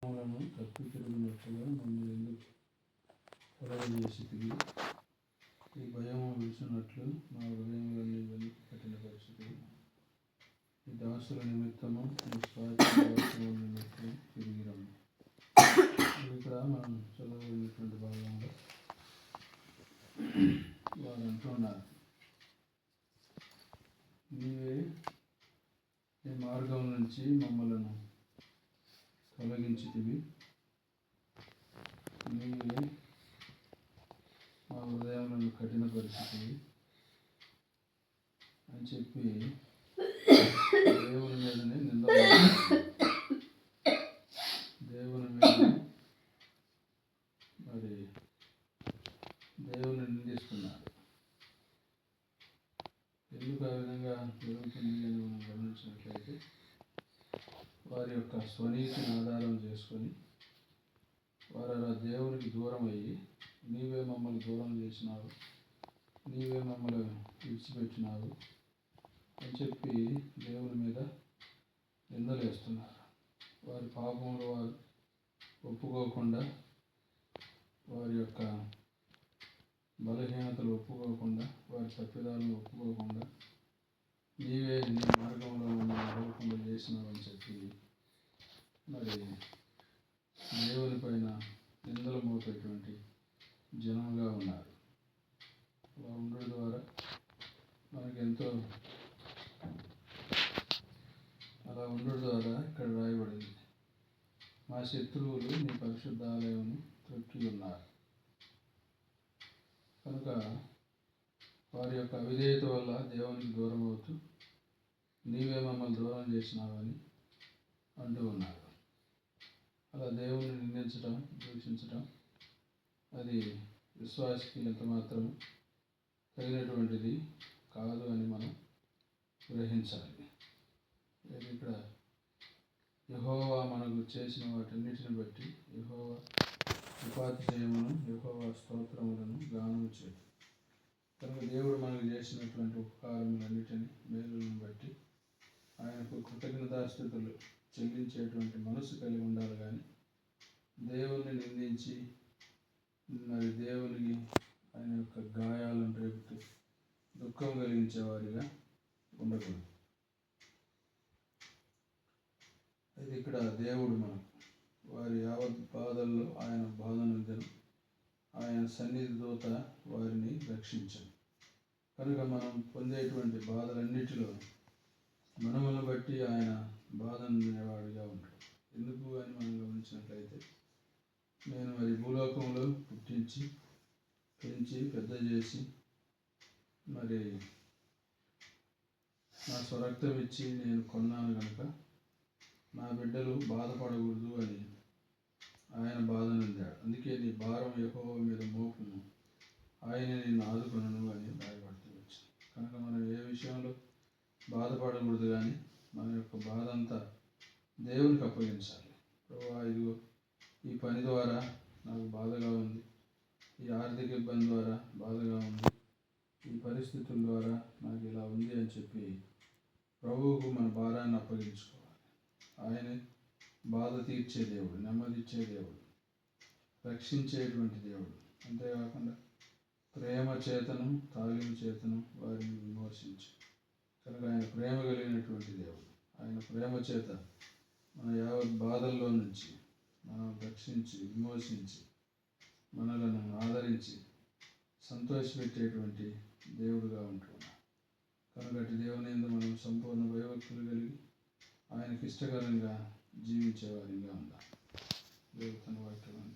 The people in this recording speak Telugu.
తప్పి తిరిగినట్టుగా మమ్మల్ని ఎందుకు కలగజేసితివి? ఈ భయము విడిచినట్లు మా హృదయములన్నీ వెనుక కట్టిన పరిస్థితులు ఈ దాసుల నిమిత్తము ఈ స్వాతంత్ర నిమిత్తం తిరిగి రమ్ము. ఇక్కడ మనం చదవబడినటువంటి భాగంలో వారు అంటున్నారు, నీవే ఈ మార్గం నుంచి మమ్మలను తొలగించితివి, నీవే మా హృదయములను కఠిన పరిస్థితివి అని చెప్పి దేవుని మీదనే దేవుని మీద మరి దేవుని నిందిస్తున్నారు. ఎందుకు ఆ విధంగా జరుగుతుంది అని మనం గమనించినట్లయితే వారి యొక్క స్వనీతిని ఆధారం చేసుకొని వారు అలా దేవునికి దూరం అయ్యి, నీవే మమ్మల్ని దూరం చేసినావు, నీవే మమ్మల్ని విడిచిపెట్టినావు అని చెప్పి దేవుని మీద నిందలేస్తున్నారు. వారి పాపములు వారు ఒప్పుకోకుండా, వారి యొక్క బలహీనతలు ఒప్పుకోకుండా, వారి తప్పిదాలను ఒప్పుకోకుండా, నీవే నీ మార్గంలో నడవకుండా చేసినావని చెప్పి మరి దేవుని పైన నిందలు మోపేటువంటి జనముగా ఉన్నారు. అలా ఉండడం ద్వారా మనకెంతో ఇక్కడ రాయబడింది, మా శత్రువులు నీ పరిశుద్ధ ఆలయమును త్రొక్కి ఉన్నారు. కనుక వారి యొక్క అవిధేయత వల్ల దేవునికి దూరం అవుతూ నీవే మమ్మల్ని దూరం చేసినావని అంటూ ఉన్నారు. అలా దేవుని నిందించడం, దూషించడం అది విశ్వాసికి ఎంత మాత్రం తగినటువంటిది కాదు అని మనం గ్రహించాలి. ఇక్కడ యెహోవా మనకు చేసిన వాటన్నిటిని బట్టి యెహోవా ఉపాధ్యాయమును, యెహోవా స్తోత్రములను గానము చేయు. కనుక దేవుడు మనకు చేసినటువంటి ఉపకారములన్నిటిని, మేలులను బట్టి ఆయనకు కృతజ్ఞతాస్తుతులు చెల్లించేటువంటి మనసు కలిగి ఉండాలి. కానీ దేవుణ్ణి నిందించి మరి దేవునికి ఆయన యొక్క గాయాలను రేపుతూ దుఃఖం కలిగించేవారిగా ఉండకూడదు. అయితే ఇక్కడ దేవుడు మనకు వారి యావత్ బాధల్లో ఆయన బాధనందను, ఆయన సన్నిధి దూత వారిని రక్షించను. కనుక మనం పొందేటువంటి బాధలన్నిటిలో మనములను బట్టి ఆయన బాధనందినవాడిగా ఉంటాడు. ఎందుకు అని మనం గమనించినట్లయితే, నేను మరి భూలోకంలో పుట్టించి, పెంచి, పెద్ద చేసి, మరి నా స్వరక్తం ఇచ్చి నేను కొన్నాను కనుక నా బిడ్డలు బాధపడకూడదు అని ఆయన బాధనందాడు. అందుకే నీ భారం యెహోవా మీద మోపుము, ఆయన నిన్ను ఆదుకొనును అని రాయబడుతూ వచ్చింది. కనుక మనం ఏ విషయంలో బాధపడకూడదు, కానీ మన యొక్క బాధ అంతా దేవునికి అప్పగించాలి. ప్రభువా, ఇదిగో ఈ పని ద్వారా నాకు బాధగా ఉంది, ఈ ఆర్థిక ఇబ్బంది ద్వారా బాధగా ఉంది, ఈ పరిస్థితుల ద్వారా నాకు ఇలా ఉంది అని చెప్పి ప్రభువుకు మన భారాన్ని అప్పగించుకోవాలి. ఆయనే బాధ తీర్చే దేవుడు, నెమ్మదిచ్చే దేవుడు, రక్షించేటువంటి దేవుడు. అంతేకాకుండా ప్రేమ చేతను, తాళింపు చేతను వారిని విమోచించి, కనుక ఆయన ప్రేమ కలిగినటువంటి దేవుడు. ఆయన ప్రేమ చేత మన యావత్ బాధల్లో నుంచి మనం రక్షించి, విమోచించి, మనలను ఆదరించి సంతోషపెట్టేటువంటి దేవుడుగా ఉంటున్నాం. కనుక అటు దేవుని యందు మనం సంపూర్ణ భయభక్తులు కలిగి ఆయనకి ఇష్టకరంగా జీవించేవారిగా ఉండాలి. దేవుడు తన వాక్యాన్ని